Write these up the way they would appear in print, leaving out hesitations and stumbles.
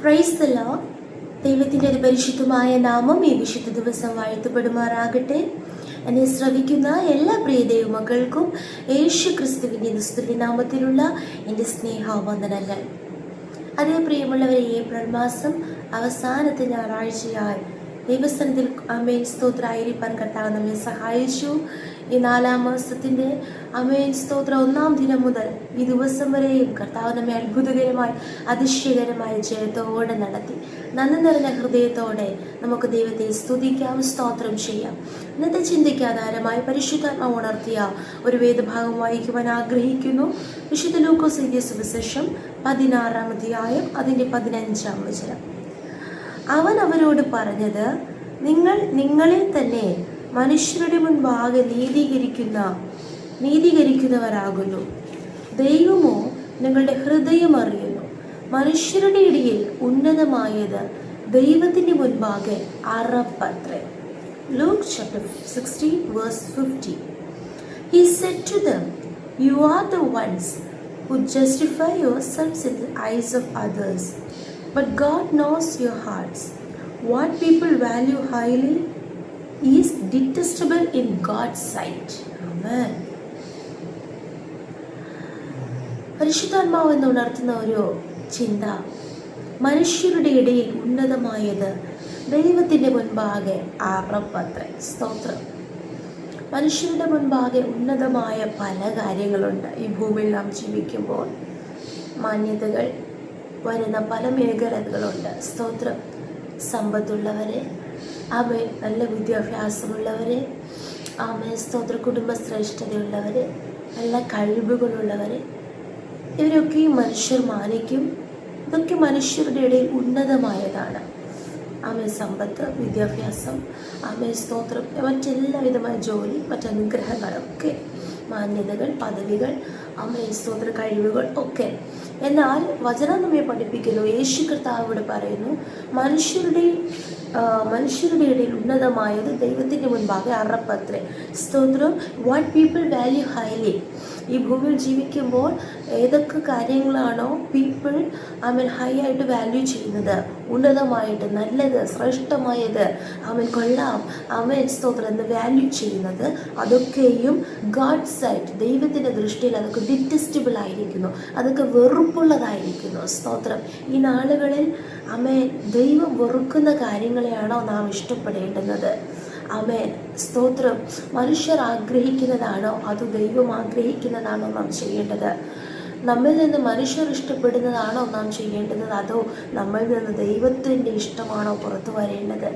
Praise the Lord. ദൈവത്തിൻ്റെ പരിശുദ്ധമായ നാമം ഈ വിശുദ്ധ ദിവസം വാഴ്ത്തപ്പെടുമാറാകട്ടെ. എന്നെ ശ്രവിക്കുന്ന എല്ലാ പ്രിയ ദൈവമക്കൾക്കും യേശു ക്രിസ്തുവിൻ്റെ നിസ്തുല്യ നാമത്തിലുള്ള എൻ്റെ സ്നേഹവന്ദനങ്ങൾ. അതേ പ്രിയമുള്ളവരെ, ഏപ്രിൽ മാസം അവസാനത്തെ ഞായറാഴ്ചയായി ദൈവസന്നിധിയിൽ ആമേൻ സ്തോത്രമായിരിക്കാൻ കർത്താവ് നമ്മെ സഹായിച്ചു. ഈ 4-ാം മാസത്തിൻ്റെ ആമേൻ സ്തോത്ര 1-ാം ദിനം മുതൽ ഈ ദിവസം വരെയും കർത്താവ് നമ്മെ അത്ഭുതകരമായി അതിശയകരമായ ജയത്തോടെ നടത്തി. നന്ദി നിറഞ്ഞ ഹൃദയത്തോടെ നമുക്ക് ദൈവത്തെ സ്തുതിക്കാം, സ്തോത്രം ചെയ്യാം. ഇന്നത്തെ ചിന്തയ്ക്ക് ആധാരമായി പരിശുദ്ധാത്മാവ് ഉണർത്തിയ ഒരു വേദഭാഗം വായിക്കുവാൻ ആഗ്രഹിക്കുന്നു. വിശുദ്ധ ലൂക്കോസ് എഴുതിയ സുവിശേഷം 16-ാം അധ്യായം അതിൻ്റെ 15-ാം വചനം. അവൻ അവരോട് പറഞ്ഞത്, നിങ്ങൾ നിങ്ങളെ തന്നെ മനുഷ്യരുടെ മുൻപാകെ നീതീകരിക്കുന്നവരാകുന്നു. ദൈവമോ നിങ്ങളുടെ ഹൃദയം അറിയുന്നു. മനുഷ്യരുടെ ഇടയിൽ ഉന്നതമായത് ദൈവത്തിൻ്റെ മുൻപാകെ അറപ്പത്രേ. Luke chapter 16 verse 50. He said to them, you are the ones who justify yourselves in the eyes of others, but God knows your hearts. What people value highly is detestable in God's sight. Amen. പരിശുദ്ധാത്മാവ് എന്ന് ഉണർത്തുന്ന ഒരു ചിന്ത, മനുഷ്യരുടെ ഇടയിൽ ഉന്നതമായത് ദൈവത്തിൻ്റെ മുൻപാകെ അറപ്പത്രേ. സ്തോത്രം. മനുഷ്യരുടെ മുൻപാകെ ഉന്നതമായ പല കാര്യങ്ങളുണ്ട്. ഈ ഭൂമിയിൽ നാം ജീവിക്കുമ്പോൾ മാന്യതകൾ വരുന്ന പല മേഖലകളുണ്ട്. സ്തോത്രം. സമ്പത്തുള്ളവരെ, ആമേ നല്ല വിദ്യാഭ്യാസമുള്ളവരെ, ആമേ സ്തോത്ര കുടുംബശ്രേഷ്ഠതയുള്ളവരെ, നല്ല കഴിവുകളുള്ളവരെ, ഇവരൊക്കെയും മനുഷ്യർ മാനിക്കും. ഇതൊക്കെ മനുഷ്യരുടെ ഇടയിൽ ഉന്നതമായതാണ്. ആമേ സമ്പത്ത്, വിദ്യാഭ്യാസം, ആമേ സ്തോത്രം, മറ്റെല്ലാവിധമായ ജോലി, മറ്റനുഗ്രഹങ്ങളൊക്കെ, മാന്യതകൾ, പദവികൾ, ആമേ സ്തോത്ര കഴിവുകൾ ഒക്കെ. എന്നാൽ വചനം നമ്മെ പഠിപ്പിക്കുന്നു, യേശു കർത്താവ് പറയുന്നു, മനുഷ്യരുടെ ഇടയിൽ ഉന്നതമായത് ദൈവത്തിൻ്റെ മുൻപാകെ അറപ്പത്രേ. സ്തോത്രം. What people value highly. ഈ ഭൂമിയിൽ ജീവിക്കുമ്പോൾ ഏതൊക്കെ കാര്യങ്ങളാണോ പീപ്പിൾ ഹൈ ആയിട്ട് വാല്യൂ ചെയ്യുന്നത്, ഉന്നതമായിട്ട്, നല്ലത്, ശ്രേഷ്ഠമായത്, കൊള്ളാം, സ്തോത്രം എന്ന് വാല്യൂ ചെയ്യുന്നത്, അതൊക്കെയും ഗാഡ് സൈറ്റ്, ദൈവത്തിൻ്റെ ദൃഷ്ടിയിൽ അതൊക്കെ ഡിറ്റസ്റ്റബിൾ ആയിരിക്കുന്നു, അതൊക്കെ വെറുപ്പുള്ളതായിരിക്കുന്നു. സ്തോത്രം. ഈ നാളുകളിൽ ദൈവം വെറുക്കുന്ന കാര്യങ്ങളെയാണോ നാം ഇഷ്ടപ്പെടേണ്ടുന്നത്? സ്തോത്രം. മനുഷ്യർ ആഗ്രഹിക്കുന്നതാണോ അതോ ദൈവം ആഗ്രഹിക്കുന്നതാണോ നാം ചെയ്യേണ്ടത്? നമ്മിൽ നിന്ന് മനുഷ്യർ ഇഷ്ടപ്പെടുന്നതാണോ നാം ചെയ്യേണ്ടത്, അതോ നമ്മളിൽ നിന്ന് ദൈവത്തിൻ്റെ ഇഷ്ടമാണോ പുറത്തു വരേണ്ടത്?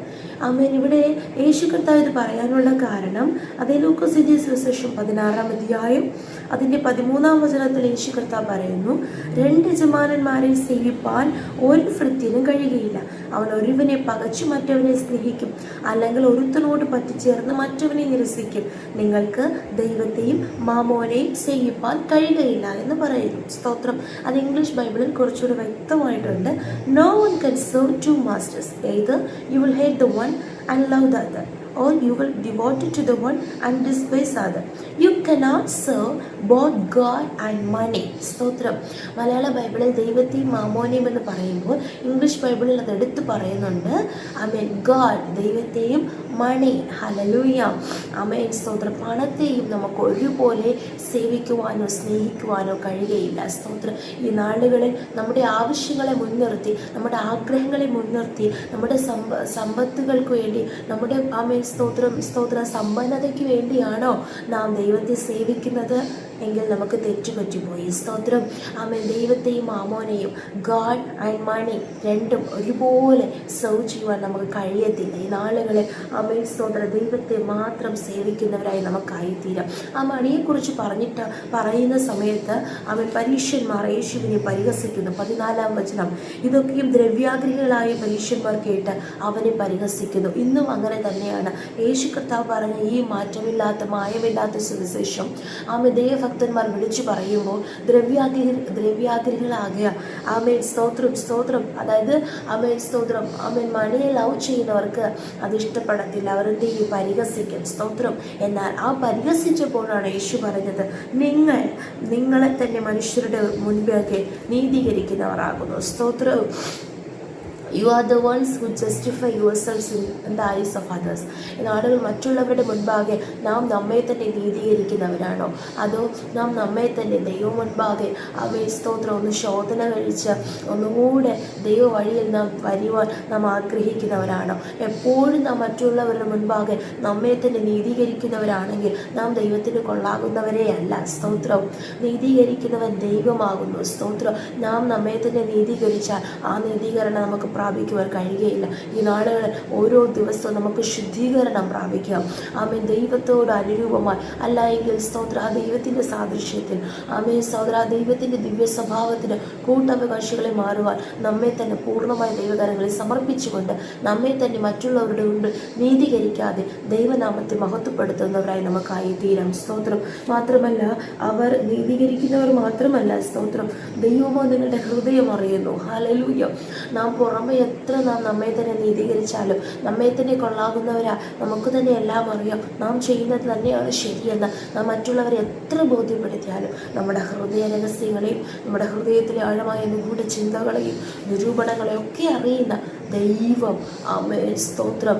ഇവിടെ യേശു കർത്താവ് ഇത് പറയാനുള്ള കാരണം, അതേ ലൂക്കോസ് എഴുതിയ സുവിശേഷം 16-ാം അധ്യായം അതിൻ്റെ 13-ാം വചനത്തിൽ യേശു കർത്താവ് പറയുന്നു, 2 യജമാനന്മാരെ സേവിപ്പാൻ ഒരു ഭൃത്യനും കഴിയുകയില്ല. അവൻ ഒരുവനെ പകച്ചു മറ്റവനെ സ്നേഹിക്കും, അല്ലെങ്കിൽ ഒരുത്തനോട് പറ്റിച്ചേർന്ന് മറ്റവനെ നിരസിക്കും. നിങ്ങൾക്ക് ദൈവത്തെയും മാമോനെയും സേവിപ്പാൻ കഴിയുകയില്ല എന്ന് പറയുന്നു. സ്തോത്രം. അത് ഇംഗ്ലീഷ് ബൈബിളിൽ കുറച്ചുകൂടി വ്യക്തമായിട്ടുണ്ട്. No one can serve 2 masters. Either you will hate the one and love the other, or you will devote to the one and despise the other. You cannot serve both God and money. സ്തോത്രം. മലയാള ബൈബിളിൽ ദൈവത്തെയും മാമോനെയും എന്ന് പറയുമ്പോൾ English ബൈബിളിൽ അത് എടുത്ത് പറയുന്നുണ്ട്. God, ദൈവത്തെയും, മണി, ഹല്ലേലൂയ, സ്തോത്രം, പണത്തെയും നമുക്ക് ഒരുപോലെ സേവിക്കുവാനോ സ്നേഹിക്കുവാനോ കഴിയുകയില്ല. സ്തോത്രം. ഈ നാളുകളിൽ നമ്മുടെ ആവശ്യങ്ങളെ മുൻനിർത്തി, നമ്മുടെ ആഗ്രഹങ്ങളെ മുൻനിർത്തി, നമ്മുടെ സമ്പത്തുകൾക്ക് വേണ്ടി, നമ്മുടെ സ്തോത്ര സമ്പന്നതയ്ക്ക് വേണ്ടിയാണോ നാം ദൈവത്തെ സേവിക്കുന്നത് എങ്കിൽ നമുക്ക് തെറ്റുപറ്റിപ്പോയി. സ്തോത്രം. ദൈവത്തെയും മാമോനെയും, ഗാഡ് ആൻഡ് മണി രണ്ടും ഒരുപോലെ സെർവ് ചെയ്യുവാൻ നമുക്ക് കഴിയത്തില്ല. ഈ നാളുകളിൽ സ്തോത്ര ദൈവത്തെ മാത്രം സേവിക്കുന്നവരായി നമുക്കായിത്തീരാം. ആ മണിയെക്കുറിച്ച് പറയുന്ന സമയത്ത് പരീക്ഷന്മാർ യേശുവിനെ പരിഹസിക്കുന്നു. 14-ാം വചനം. ഇതൊക്കെയും ദ്രവ്യാഗ്രഹികളായ പരീക്ഷന്മാർ കേട്ട് അവനെ പരിഹസിക്കുന്നു. ഇന്നും അങ്ങനെ തന്നെയാണ്. യേശു കർത്താവ് പറഞ്ഞ ഈ മാറ്റമില്ലാത്ത, മായമില്ലാത്ത സുവിശേഷം ദൈവഭക്തന്മാർ വിളിച്ചു പറയുമ്പോൾ ദ്രവ്യാഗ്രഹികളാകിയ സ്തോത്രം, അതായത് സ്തോത്രം, മണിയെ ലവ് ചെയ്യുന്നവർക്ക് അത് ഇഷ്ടപ്പെടത്തില്ല. അവരെന്ത് ചെയ്യും? പരിഹസിക്കും. സ്തോത്രം. എന്നാൽ ആ പരിഹസിച്ചപ്പോഴാണ് യേശു പറഞ്ഞത്, നിങ്ങളെ തന്നെ മനുഷ്യരുടെ മുൻപൊക്കെ നീതീകരിക്കുന്നവരാകുന്നു. സ്തോത്രം. You are the ones who justify your cells in the ice of others. ആളുകൾ മറ്റുള്ളവരുടെ മുൻപാകെ നാം നമ്മെ തന്നെ നീതീകരിക്കുന്നവരാണോ, അതോ നാം നമ്മെ തന്നെ ദൈവം മുൻപാകെ സ്തോത്രം ഒന്ന് ശോധന കഴിച്ച് ഒന്നുകൂടെ ദൈവ വഴിയിൽ നാം വരുവാൻ നാം ആഗ്രഹിക്കുന്നവരാണോ? എപ്പോഴും നാം മറ്റുള്ളവരുടെ മുൻപാകെ നമ്മെ തന്നെ നീതീകരിക്കുന്നവരാണെങ്കിൽ നാം ദൈവത്തിന് കൊള്ളാകുന്നവരെ അല്ല. സ്തോത്രം. നീതീകരിക്കുന്നവൻ ദൈവമാകുന്നു. സ്തോത്രം. നാം നമ്മെ തന്നെ നീതീകരിച്ചാൽ ആ നീതീകരണം നമുക്ക് പ്രാപിക്കുവാൻ കഴിയുകയില്ല. ഈ നാളുകളിൽ ഓരോ ദിവസവും നമുക്ക് ശുദ്ധീകരണം പ്രാപിക്കാം. ആമേൻ. ദൈവത്തോട് അനുരൂപമായി അല്ല എങ്കിൽ സ്തോത്ര ആ ദൈവത്തിൻ്റെ സാദൃശ്യത്തിൽ സ്തോത്ര ആ ദൈവത്തിൻ്റെ ദിവ്യ സ്വഭാവത്തിന് കൂട്ടവകാശികളെ മാറുവാൻ നമ്മെ തന്നെ പൂർണ്ണമായ ദൈവകരങ്ങളിൽ സമർപ്പിച്ചുകൊണ്ട് നമ്മെ തന്നെ മറ്റുള്ളവരുടെ മുൻപിൽ നീതീകരിക്കാതെ ദൈവനാമത്തെ മഹത്വപ്പെടുത്തുന്നവരായി നമുക്കായി തീരാം. സ്തോത്രം. മാത്രമല്ല അവർ നീതീകരിക്കുന്നവർ മാത്രമല്ല, സ്തോത്രം, ദൈവമോ നിങ്ങളുടെ ഹൃദയം അറിയുന്നു. ഹല്ലേലൂയ. നാം പുറമെ എത്ര നാം നമ്മെ തന്നെ നീതീകരിച്ചാലും നമ്മെ തന്നെ കൊള്ളാകുന്നവരാ നമുക്ക് തന്നെ എല്ലാം അറിയാം, നാം ചെയ്യുന്നത് തന്നെയാണ് ശരിയെന്ന് നാം മറ്റുള്ളവരെ എത്ര ബോധ്യപ്പെടുത്തിയാലും നമ്മുടെ ഹൃദയ രഹസ്യങ്ങളെയും നമ്മുടെ ഹൃദയത്തിലെ ആഴമായ നിഗൂഢ ചിന്തകളെയും നിരൂപണങ്ങളെയും ഒക്കെ അറിയുന്ന ദൈവം സ്തോത്രം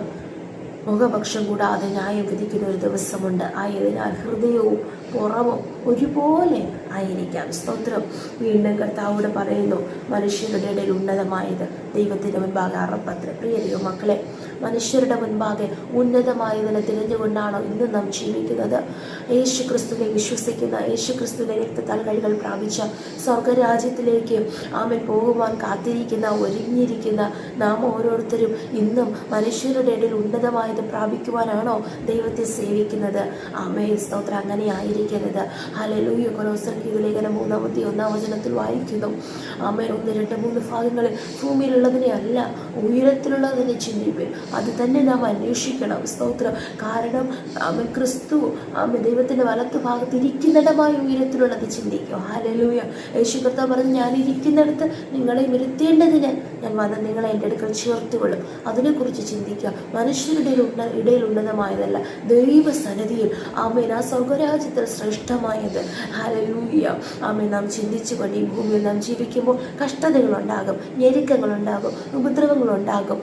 മുഖപക്ഷം കൂടാതെ ന്യായം വിധിക്കുന്ന ഒരു ദിവസമുണ്ട്. ആയതിനാൽ ഹൃദയവും പുറവും ഒരുപോലെ ആയിരിക്കാം. സ്തോത്രം. വീണ്ടും കർത്താവോട് പറയുന്നു, മനുഷ്യരുടെ ഇടയിൽ ഉന്നതമായത് ദൈവത്തിൻ്റെ മുൻപാകെ അറപ്പത്രേ. പ്രിയ ദൈവമക്കളെ, മനുഷ്യരുടെ മുൻപാകെ ഉന്നതമായതിനെ തിരഞ്ഞുകൊണ്ടാണോ ഇന്ന് നാം ജീവിക്കുന്നത്? യേശു ക്രിസ്തുവിനെ വിശ്വസിക്കുന്ന, യേശു ക്രിസ്തുവിനെ രക്തത്താൽ കഴുകൽ പ്രാപിച്ച സ്വർഗരാജ്യത്തിലേക്ക് പോകുവാൻ കാത്തിരിക്കുന്ന, ഒരുങ്ങിയിരിക്കുന്ന നാം ഓരോരുത്തരും ഇന്നും മനുഷ്യരുടെ ഇടയിൽ ഉന്നതമായത് പ്രാപിക്കുവാനാണോ ദൈവത്തെ സേവിക്കുന്നത്? സ്തോത്രം. അങ്ങനെ ആയിരിക്കരുത്. ഹല്ലേലൂയ. കൊലോസ്യർക്ക് ലേഖനം 3:1 വായിക്കുന്നു. 1, 2, 3 ഭാഗങ്ങളിൽ ഭൂമിയിലുള്ളതിനെ അല്ല ഉയരത്തിലുള്ളതിനെ ചിന്തിപ്പിൻ. അത് തന്നെ നാം അന്വേഷിക്കണം. സ്തോത്രം. കാരണം ക്രിസ്തു ദൈവത്തിൻ്റെ വലത്ത് ഭാഗത്ത് ഇരിക്കുന്നിടമായ ഉയരത്തിലുള്ളത് ചിന്തിക്കും. ഹല്ലേലൂയ. യേശു കർത്താവ് പറഞ്ഞു, ഞാൻ ഇരിക്കുന്നിടത്ത് നിങ്ങളെ ഇരുത്തേണ്ടതിന് ഞാൻ വന്ന് നിങ്ങളെ എൻ്റെ അടുക്കൽ ചേർത്തുകൊള്ളും. അതിനെക്കുറിച്ച് ചിന്തിക്കുക. മനുഷ്യരുടെ ഇടയിൽ ഉന്നതമായതല്ല, ദൈവസന്നിധിയിൽ ആ സ്വർഗരാജ്യത്തിൽ ശ്രേഷ്ഠമായത്. ഹല്ലേലൂയ. നാം ചിന്തിച്ചുകൊണ്ട് ഈ ഭൂമിയിൽ നാം ജീവിക്കുമ്പോൾ കഷ്ടതകളുണ്ടാകും, ഞെരുക്കങ്ങളുണ്ടാകും, ഉപദ്രവങ്ങളുണ്ടാകും,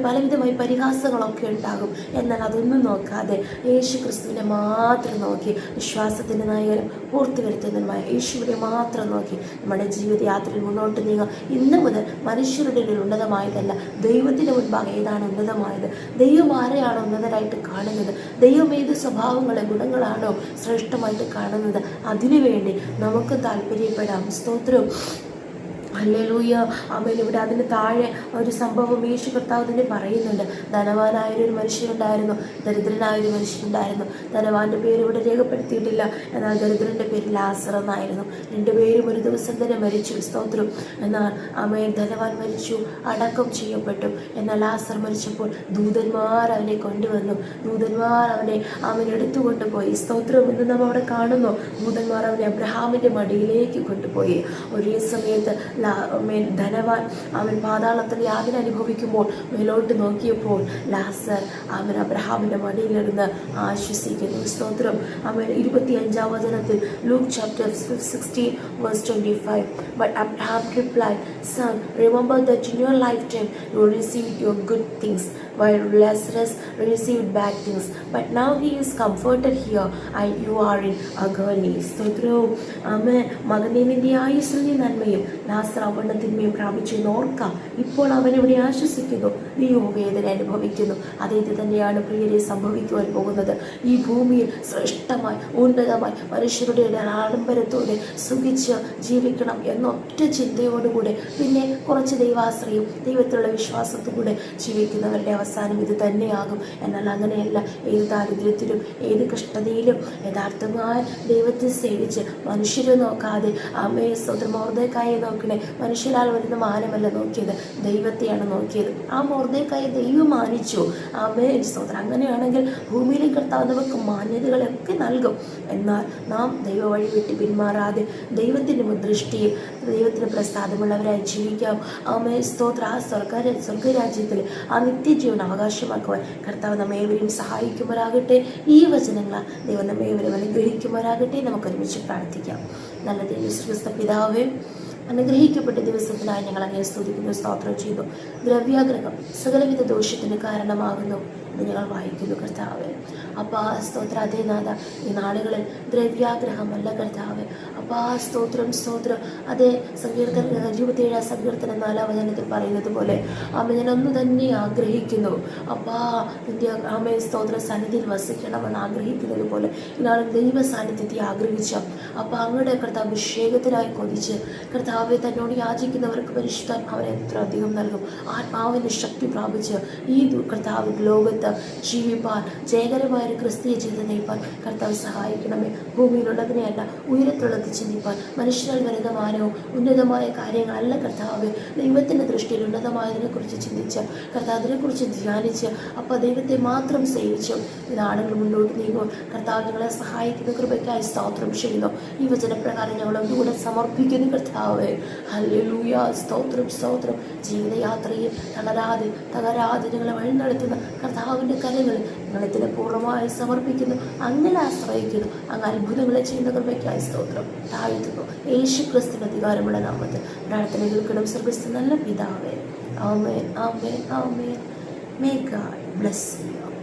പലവിധമായ പരിഹാസങ്ങളൊക്കെ ഉണ്ടാകും. എന്നാൽ അതൊന്നും നോക്കാതെ യേശു ക്രിസ്തുവിനെ മാത്രം നോക്കി, വിശ്വാസത്തിൻ്റെ നായകനും പൂർത്തിവരുത്തുന്നതുമായ യേശുവിനെ മാത്രം നോക്കി നമ്മുടെ ജീവിതയാത്രയിൽ മുന്നോട്ട് നീങ്ങുക. ഇന്ന് മുതൽ മനുഷ്യരുടെ ഇടയിൽ ഉന്നതമായതല്ല, ദൈവത്തിൻ്റെ മുൻപാകെ ഏതാണ് ഉന്നതമായത്? ദൈവം ആരെയാണോ ഉന്നതരായിട്ട് കാണുന്നത്? ദൈവം ഏത് സ്വഭാവങ്ങളെ ഗുണങ്ങളാണോ ശ്രേഷ്ഠമായിട്ട് കാണുന്നത്? അതിനുവേണ്ടി നമുക്ക് താല്പര്യപ്പെടാം. സ്തോത്രം. ഹല്ലേലൂയ. ഇവിടെ അതിന് താഴെ ഒരു സംഭവം യേശു കർത്താവ് തന്നെ പറയുന്നുണ്ട്. ധനവാനായൊരു മനുഷ്യനുണ്ടായിരുന്നു, ദരിദ്രനായൊരു മനുഷ്യനുണ്ടായിരുന്നു. ധനവാന്റെ പേര് ഇവിടെ രേഖപ്പെടുത്തിയിട്ടില്ല, എന്നാൽ ദരിദ്രൻ്റെ പേര് ലാസർ എന്നായിരുന്നു. രണ്ടുപേരും ഒരു ദിവസം തന്നെ മരിച്ചു. സ്തോത്രം. എന്നാൽ ധനവാൻ മരിച്ചു, അടക്കം ചെയ്യപ്പെട്ടു. എന്നാൽ ലാസർ മരിച്ചപ്പോൾ ദൂതന്മാർ അവനെ കൊണ്ടുവന്നു. ദൂതന്മാർ അവനെ എടുത്തുകൊണ്ടുപോയി. സ്തോത്രം. എന്ന് നാം അവിടെ കാണുന്നു. ദൂതന്മാർ അവനെ അബ്രഹാമിൻ്റെ മടിയിലേക്ക് കൊണ്ടുപോയി. ഒരേ സമയത്ത് ധനവാൻ പാതാളത്തിൽ യാതന അനുഭവിക്കുമ്പോൾ മേലോട്ട് നോക്കിയപ്പോൾ ലാസർ അബ്രഹാമിൻ്റെ മടിയിലിരുന്ന് ആശ്വസിക്കുന്നു. സ്തോത്രം. 25-ാം വചനത്തിൽ Luke chapter 16:25. But Abraham replied, Son, remember that in your lifetime you received your good things, while Lazarus received bad things. But now he is comforted here, and you are in agony. സ്തോത്രവും. മകനെ, നിന്റെ ആയുസ്സിൽ നീ നന്മയും ലാസർ അവണ്ണത്തിന്മയും പ്രാപിച്ചു എന്ന് ഓർക്കാം. ഇപ്പോൾ അവനിവിടെ ആശ്വസിക്കുന്നു, നീയോ വേദന അനുഭവിക്കുന്നു. ഇത് തന്നെയാണ് പ്രിയരെ സംഭവിക്കുവാൻ പോകുന്നത്. ഈ ഭൂമിയിൽ ശ്രേഷ്ഠമായി ഉന്നതമായി മനുഷ്യരുടെ ആഡംബരത്തോടെ സുഖിച്ച് ജീവിക്കണം എന്നൊറ്റ ചിന്തയോടുകൂടെ പിന്നെ കുറച്ച് ദൈവാശ്രയം ദൈവത്തിലുള്ള വിശ്വാസത്തോടെ ജീവിക്കുന്നവരുടെ അവസാനം ഇത് തന്നെയാകും. എന്നാൽ അങ്ങനെയല്ല. ഏത് ദാരിദ്ര്യത്തിലും ഏത് കഷ്ടതയിലും യഥാർത്ഥമായ ദൈവത്തെ സേവിച്ച് മനുഷ്യരെ നോക്കാതെ മൊർദെഖായിയെ നോക്കണേ. മനുഷ്യരാൽ വരുന്ന മാനമല്ല നോക്കിയത്, ദൈവത്തെയാണ് നോക്കിയത്. ആ മൊർദെഖായിയെ ദൈവം മാനിച്ചു. സ്തോത്രം. അങ്ങനെയാണെങ്കിൽ ഭൂമിയിലെ കർത്താവ് നമുക്ക് മാന്യതകളൊക്കെ നൽകും. എന്നാൽ നാം ദൈവ വഴി വിട്ട് പിന്മാറാതെ ദൈവത്തിൻ്റെ ദൃഷ്ടിയിൽ ദൈവത്തിന് പ്രസാദമുള്ളവരായി ജീവിക്കാം. സ്തോത്ര. ആ സ്വർഗരാജ്യത്തിൽ ആ നിത്യജീവൻ അവകാശമാക്കുവാൻ കർത്താവ് നമ്മേവരെയും സഹായിക്കുമാറാകട്ടെ. ഈ വചനങ്ങൾ ദൈവം നമ്മേവരും അനുഗ്രഹിക്കുമാറാകട്ടെ. നമുക്കൊരുമിച്ച് പ്രാർത്ഥിക്കാം. നല്ല ദൈവ പിതാവേ, അനുഗ്രഹിക്കപ്പെട്ട ദിവസത്തിനായി ഞങ്ങൾ അങ്ങനെ സ്തുതിക്കുന്നു, സ്തോത്രം ചെയ്യുന്നു. ദ്രവ്യാഗ്രഹം സകലവിധ ദോഷത്തിന് കാരണമാകുന്നു എന്ന് ഞങ്ങൾ വായിക്കുന്നു കർത്താവേ. അപ്പാ സ്തോത്രം. അതേ നാഥ, ഈ നാളുകളിൽ ദ്രവ്യാഗ്രഹമല്ല കർത്താവേ. അപ്പാ സ്തോത്രം, സ്തോത്രം. അതേ സങ്കീർത്തന 27 സങ്കീർത്തനം 4 വചനത്തിൽ പറയുന്നത് പോലെ ഞാൻ ഒന്ന് തന്നെ ആഗ്രഹിക്കുന്നു. അപ്പാ നിന്റെ സ്തോത്ര സന്നിധിയിൽ വസിക്കണമെന്ന് ആഗ്രഹിക്കുന്നത് പോലെ ഇന്നാളും ദൈവ സാന്നിധ്യത്തെ ആഗ്രഹിച്ച അപ്പം അങ്ങയുടെ കർത്താവ് അഭിഷേകത്തിനായി കൊതിച്ച് കർത്താവെ തന്നോട് യാചിക്കുന്നവർക്ക് പരിശുദ്ധാത്മാവിനെ എത്ര അധികം നൽകും. ആത്മാവിൻ്റെ ശക്തി പ്രാപിച്ച് ഈ കർത്താവ് ലോകത്ത് ജീവിപ്പാൻ, ജയകരമായൊരു ക്രിസ്തീയ ജീവിതം നയിപ്പാൻ കർത്താവ് സഹായിക്കണമേ. ഭൂമിയിലുള്ളതിനെയല്ല ഉയരത്തുള്ളത് ചിന്തിപ്പാൻ, മനുഷ്യനാൽ വരുന്ന മാനവും ഉന്നതമായ കാര്യങ്ങളല്ല കർത്താവ്, ദൈവത്തിൻ്റെ ദൃഷ്ടിയിൽ ഉന്നതമായതിനെക്കുറിച്ച് ചിന്തിച്ച് കർത്താവ് അതിനെക്കുറിച്ച് ധ്യാനിച്ച് അപ്പോൾ ദൈവത്തെ മാത്രം സേവിച്ചും ഈ നാടുകൾ മുന്നോട്ട് നീങ്ങും. കർത്താവ് ഞങ്ങളെ സഹായിക്കുന്ന കൃപയ്ക്കായി സ്തോത്രം ചെയ്യുന്നു. ഈ വചനപ്രകാരം ഞങ്ങൾ ഒന്നുകൂടെ സമർപ്പിക്കുന്നു കർത്താവേ. ഹല്ലേലൂയ. സ്തോത്രം, സ്തോത്രം. ജീവിതയാത്രയിൽ തകരാതെ ഞങ്ങളെ വഴി നടത്തുന്ന കർത്താവിൻ്റെ കരങ്ങളിൽ ഞങ്ങളെ പൂർണ്ണമായി സമർപ്പിക്കുന്നു. അങ്ങനെ ആശ്രയിക്കുന്നു. അങ്ങ് അത്ഭുതങ്ങളെ ചെയ്യുന്ന കൃപയ്ക്കായി സ്തോത്രം താഴ്ത്തുന്നു. യേശു ക്രിസ്തുവിന്റെ അധികാരമുള്ള നാമത്തിൽ പ്രാർത്ഥന കേൾക്കണം സ്വർഗ്ഗസ്ഥ നല്ല പിതാവേ. ആമേൻ, ആമേൻ, ആമേൻ. May God bless you.